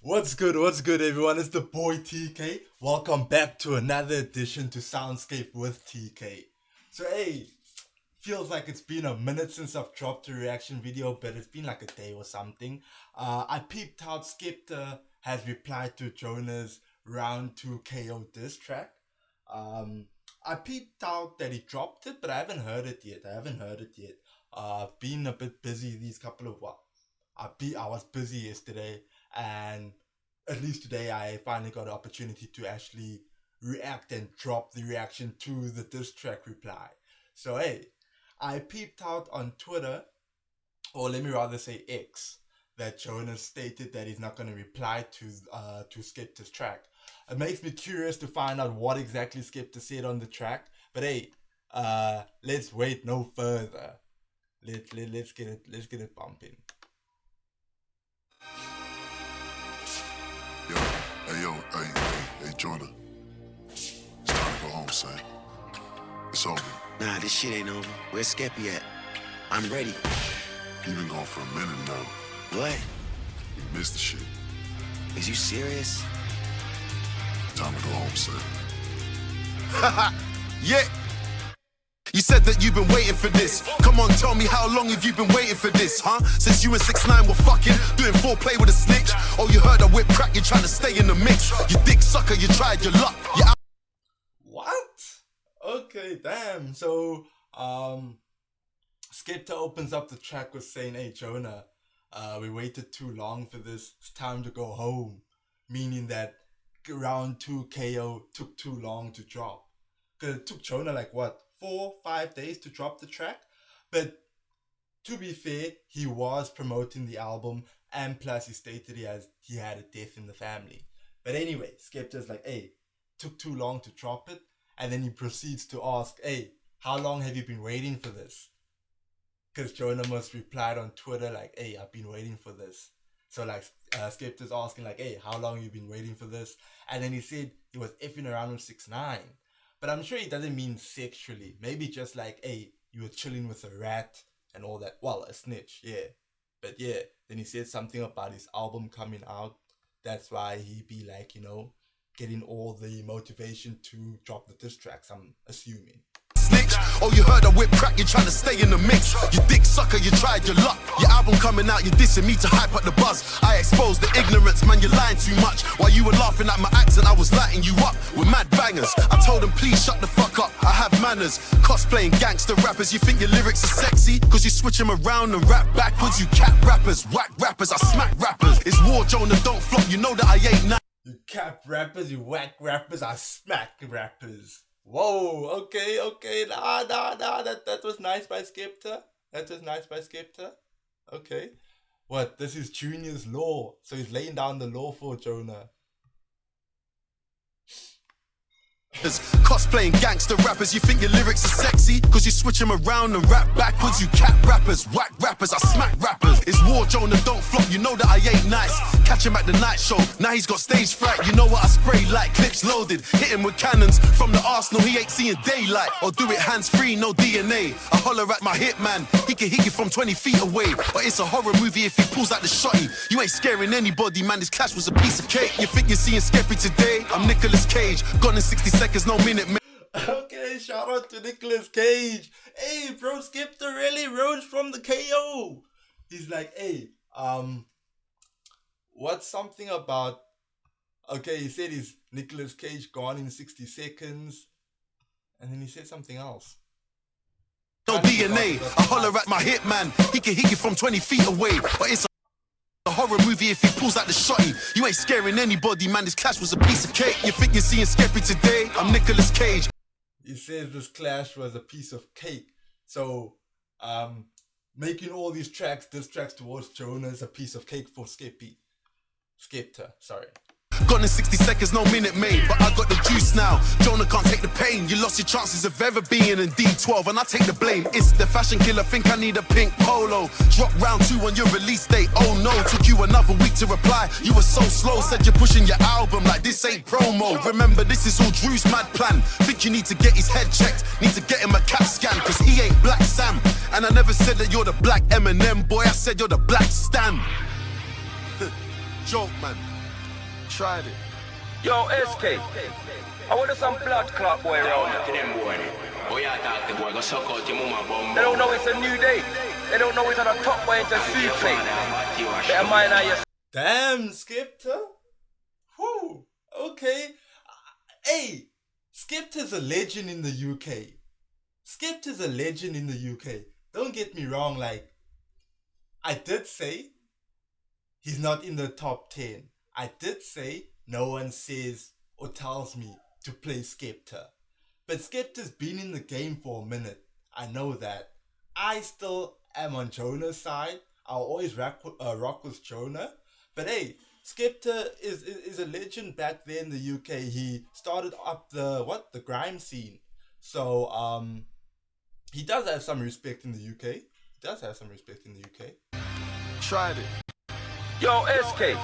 What's good, everyone? It's the boy TK. Welcome back to another edition to Soundscape with TK. So, hey, feels like it's been a minute since I've dropped a reaction video, but it's been like a day or something. I peeped out Skepta has replied to Joyner's round 2 KO diss track. I peeped out that he dropped it, but I haven't heard it yet. I've been a bit busy these couple of I was busy yesterday, and at least today I finally got an opportunity to actually react and drop the reaction to the diss track reply. So hey, I peeped out on Twitter, or let me rather say X, that Joyner stated that he's not going to reply to Skepta's track. It makes me curious to find out what exactly Skepta said on the track. But hey, let's wait no further. Let's get it bumping. Hey, Joyner. It's time to go home, son. It's over. Nah, this shit ain't over. Where's Skepta at? I'm ready. You've been gone for a minute now. What? You missed the shit. Is you serious? Time to go home, son. Yeah. You said that you've been waiting for this. Come on, tell me, how long have you been waiting for this, huh? Since you and 6ix9ine were fucking, doing foreplay with a snitch. Oh, you heard I whip crack, you're trying to stay in the mix. You dick sucker, you tried your luck. What? Okay, damn. So, Skepta opens up the track with saying, hey, Joyner, we waited too long for this. It's time to go home. Meaning that round 2 KO took too long to drop. Because it took Joyner like, what, 4-5 days to drop the track? But to be fair, he was promoting the album, and plus he stated he had a death in the family. But anyway, Skepta's like, hey, took too long to drop it. And then he proceeds to ask, hey, how long have you been waiting for this? Because Joyner must replied on Twitter like, hey, I've been waiting for this. So like Skepta's asking like, hey, how long have you been waiting for this? And then he said he was effing around with 6ix9ine. But I'm sure he doesn't mean sexually. Maybe just like, hey, you were chilling with a rat and all that. Well, a snitch, yeah. But yeah, then he said something about his album coming out. That's why he be like, getting all the motivation to drop the diss tracks, I'm assuming. Snitch. Oh, you heard I whip crack, you're trying to stay in the mix. You dick sucker, you tried your luck. Your album coming out, you're dissing me to hype up the buzz. I exposed the ignorance, man, you're lying too much. While you were laughing at my accent, I was lighting you up with mad bangers. I told them, please shut the fuck up, I have manners. Cosplaying gangster rappers, you think your lyrics are sexy? Cause you switch them around and rap backwards. You cap rappers, whack rappers, I smack rappers. It's war, Joyner, don't flop, you know that I ain't nice. You cap rappers, you whack rappers, I smack rappers. Whoa, okay, nah, that was nice by Skepta. Okay. What, this is Junior's law, so he's laying down the law for Joyner. Cosplaying gangster rappers, you think your lyrics are sexy? Cause you switch them around and rap backwards. You cap rappers, whack rappers, I smack rappers. It's war, Joyner, don't flop, you know that I ain't nice. Catch him at the night show, now he's got stage fright. You know what I spray like, clips loaded. Hit him with cannons from the arsenal, he ain't seeing daylight. Or do it hands free, no DNA. I holler at my hitman, he can hit you from 20 feet away. But it's a horror movie if he pulls out the shotty. You ain't scaring anybody, man, this clash was a piece of cake. You think you're seeing Skepta today? I'm Nicolas Cage, gone in 60 seconds, no minute. Okay, shout out to Nicolas Cage. Hey, bro, Skepta really rose from the KO. He's like, hey, what's something about... Okay, he said he's Nicolas Cage gone in 60 seconds. And then he said something else. No DNA, I holler at my hitman, he can hit you from 20 feet away. But it's a horror movie if he pulls out the shotty. You ain't scaring anybody, man, this clash was a piece of cake. You think you're seeing Skepta today? I'm Nicolas Cage. He says this clash was a piece of cake. So, making all these tracks, diss tracks towards Joyner is a piece of cake for Skepta, sorry. Gone in 60 seconds, no minute made, but I got the juice now. Joyner can't take the pain. You lost your chances of ever being in D12, and I take the blame. It's the fashion killer, think I need a pink polo. Drop round 2 on your release date, oh no. Took you another week to reply, you were so slow. Said you're pushing your album like this ain't promo. Remember, this is all Drew's mad plan. Think you need to get his head checked, need to get him a CAT scan, cause he ain't Black Sam. And I never said that you're the black Eminem, boy, I said you're the black Stan. Joke, man. Tried it. Yo, SK. I want some blood clot boy around To them boy. Oh yeah, talk the boy, go suck out your mama bum. They don't know it's a new day. They don't know it's on a top boy into souffle. Better mind how you... Damn, Skepta. Whew. Okay. Hey, Skepta's a legend in the UK. Skepta's a legend in the UK. Don't get me wrong, like, I did say he's not in the top 10. I did say no one says or tells me to play Skepta. But Skepta's been in the game for a minute. I know that. I still am on Joyner's side. I'll always rock with Joyner. But hey, Skepta is a legend back there in the UK. He started up the grime scene. So he does have some respect in the UK. Tried it. Yo, SK.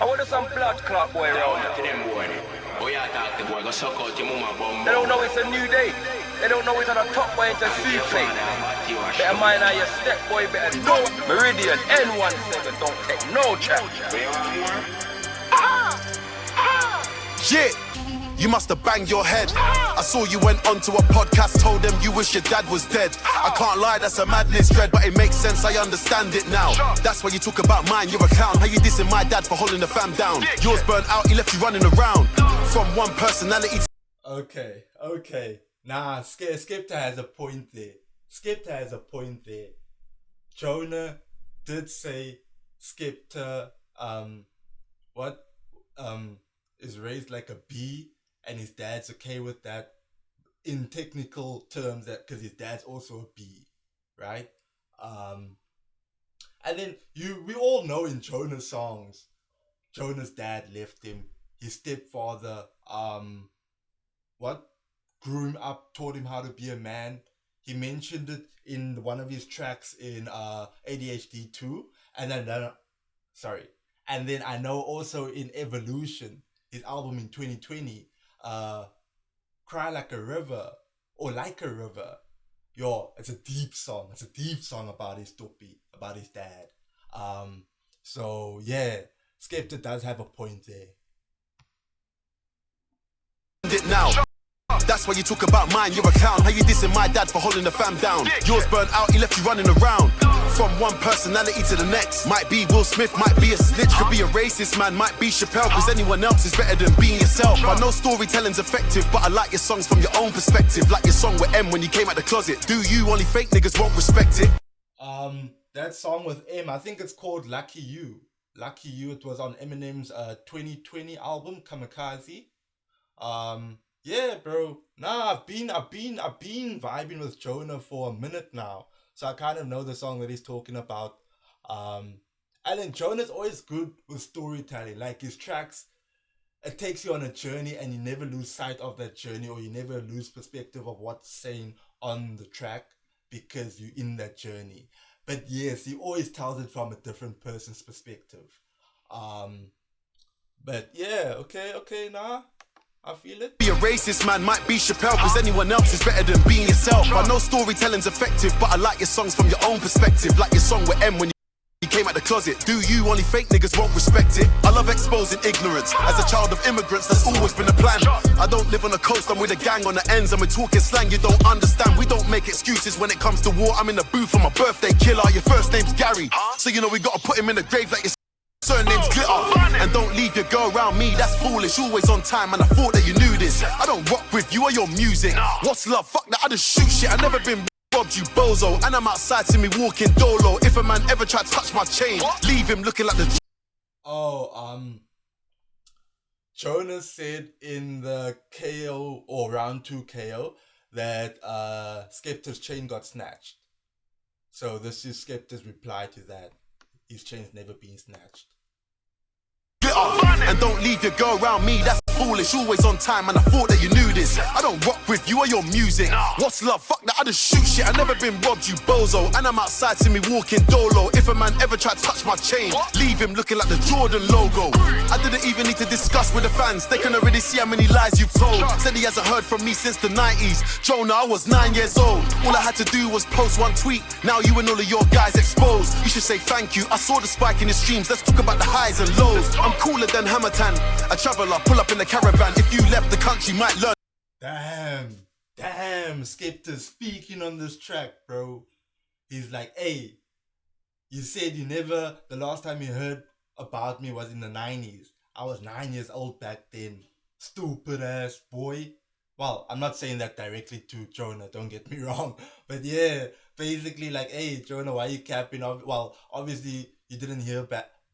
I want some blood clot boy around To them boy. Oh yeah, talk the boy, go suck out your mama bum. They don't know it's a new day. They don't know it's on a top boy into souffle. Better mind how you step boy, better know. Meridian N17 don't take no chance. Yeah, you must have banged your head. I saw you went onto a podcast, told them you wish your dad was dead. I can't lie, that's a madness dread, but it makes sense, I understand it now. That's why you talk about mine, you're a clown. How you dissing my dad for holding the fam down? Yours burnt out, he left you running around. From one personality to... Okay. Nah, Skepta has a point there. Joyner did say Skepta, is raised like a B, and his dad's okay with that in technical terms, that because his dad's also a B, right? And then we all know in Joyner's songs, Joyner's dad left him. His stepfather, grew him up, taught him how to be a man. He mentioned it in one of his tracks in ADHD 2, and then I know also in Evolution, his album in 2020, Cry Like a River, or Like a River. Yo, it's a deep song. It's a deep song about his topi, about his dad. So yeah, Skepta does have a point there. it now. That's why you talk about mine, you're a clown. How you dissing my dad for holding the fam down? Yours burnt out, he left you running around. From one personality to the next. Might be Will Smith, might be a snitch, could be a racist man, might be Chappelle, cause anyone else is better than being yourself. I know storytelling's effective, but I like your songs from your own perspective. Like your song with M when you came out the closet. Do you? Only fake niggas won't respect it. That song with M, I think it's called Lucky You. Lucky You, it was on Eminem's 2020 album, Kamikaze. Yeah, bro. Nah, I've been vibing with Joyner for a minute now, so I kind of know the song that he's talking about. And then Joyner's always good with storytelling. Like his tracks, it takes you on a journey, and you never lose sight of that journey, or you never lose perspective of what's saying on the track because you're in that journey. But yes, he always tells it from a different person's perspective. But yeah, okay, nah. I feel it. Be a racist man, might be Chappelle, cause anyone else is better than being yourself. I know storytelling's effective, but I like your songs from your own perspective. Like your song with M when you came out the closet. Do you? Only fake niggas won't respect it. I love exposing ignorance. As a child of immigrants, that's always been the plan. I don't live on the coast, I'm with a gang on the ends, and we're talking slang you don't understand. We don't make excuses when it comes to war. I'm in the booth for my birthday killer. Your first name's Gary, so you know we gotta put him in the grave like your surname's Glitter. And don't leave your girl around me, that's foolish. Always on time, and I thought that you knew this. I don't rock with you or your music. What's love? Fuck that, I just shoot shit. I never been robbed, you bozo. And I'm outside, see me walking dolo. If a man ever tried to touch my chain, leave him looking like the... Joyner said in the KO or round 2 KO that Skepta's chain got snatched. So this is Skepta's reply to that. His chain's never been snatched. And don't leave your girl around me, that's foolish, always on time, and I thought that you knew this. I don't rock with you or your music. What's love? Fuck that, I just shoot shit. I never been robbed, you bozo. And I'm outside, see me walking dolo. If a man ever tried to touch my chain, leave him looking like the Jordan logo. I didn't even need to discuss with the fans. They can already see how many lies you've told. Said he hasn't heard from me since the 90s. Jonah, I was 9 years old. All I had to do was post one tweet. Now you and all of your guys exposed. You should say thank you. I saw the spike in the streams. Let's talk about the highs and lows. I'm cooler than Hammertan. A traveller, pull up in the caravan. If you left the country, might learn. Damn, Skepta speaking on this track, bro. He's like, hey, you said you never, the last time you heard about me was in the 90s. I was 9 years old back then. Stupid ass boy. Well, I'm not saying that directly to Joyner, don't get me wrong. But yeah, basically like, hey, Joyner, why are you capping? Well, obviously you didn't hear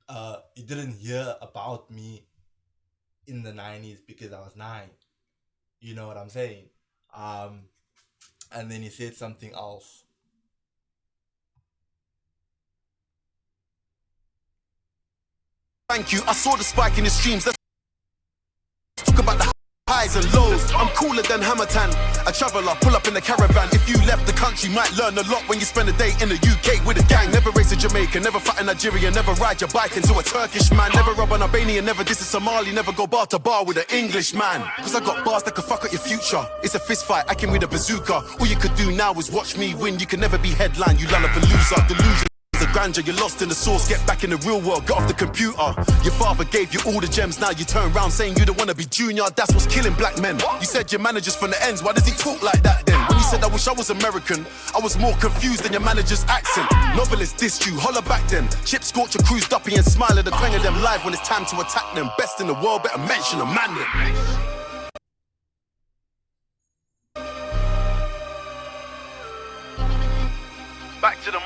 about me in the 90s because I was 9. You know what I'm saying? And then he said something else. Thank you. I saw the spike in the streams. Let's talk about the highs and lows. I'm cooler than Hammertan. A traveller, pull up in the caravan. If you left the country, might learn a lot when you spend a day in the UK with a gang. Never race in Jamaica, never fight in Nigeria, never ride your bike into a Turkish man. Never rob an Albanian, never diss a Somali, never go bar to bar with an English man. Cause I got bars that could fuck up your future. It's a fist fight, I came with a bazooka. All you could do now is watch me win. You can never be headline, you lollapalooza. Delusion. The grandeur, you're lost in the source. Get back in the real world, get off the computer. Your father gave you all the gems, now you turn round saying you don't wanna be junior. That's what's killing black men. You said your manager's from the ends, why does he talk like that then? When you said I wish I was American, I was more confused than your manager's accent. Novelist dissed you, holler back then. Chip scorch your crews duppy and smile at the twang of them live when it's time to attack them. Best in the world, better mention a man then. Back to the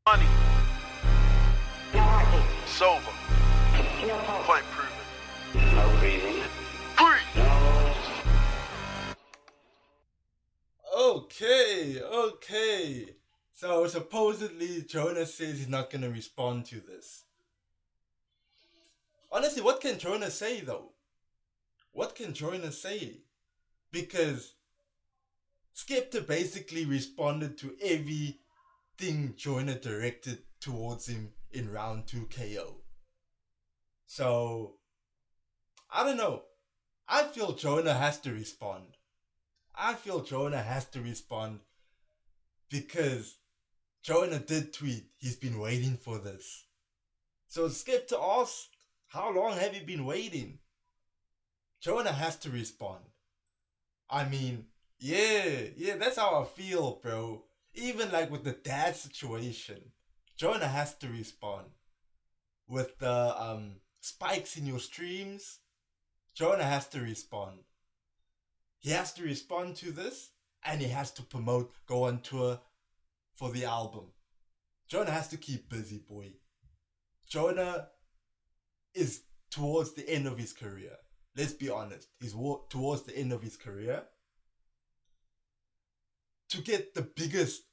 money. Sober. Point proven. No breathing. Breathe. Okay. So supposedly Joyner says he's not gonna respond to this. Honestly, what can Joyner say though? What can Joyner say? Because Skepta basically responded to everything Joyner directed towards him in round 2 KO. So, I don't know. I feel Joyner has to respond. Because Joyner did tweet, he's been waiting for this. So Skepta asked, how long have you been waiting? Joyner has to respond. I mean, yeah, that's how I feel, bro. Even like with the dad situation, Joyner has to respond. With the spikes in your streams, Joyner has to respond. He has to respond to this, and he has to promote, go on tour for the album. Joyner has to keep busy, boy. Joyner is towards the end of his career. Let's be honest. He's towards the end of his career. To get the biggest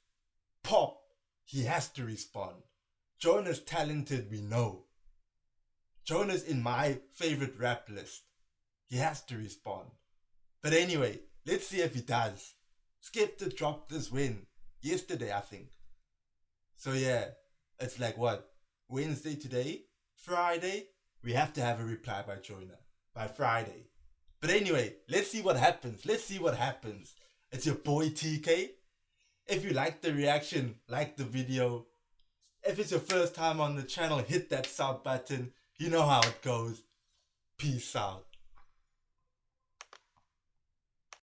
pop, he has to respond. Joyner's talented, we know. Joyner's in my favorite rap list. He has to respond. But anyway, let's see if he does. Skepta dropped this win yesterday, I think. So yeah, it's like what? Wednesday today? Friday? We have to have a reply by Joyner. By Friday. But anyway, let's see what happens. It's your boy TK. If you like the reaction, like the video. If it's your first time on the channel, hit that sub button. You know how it goes. Peace out.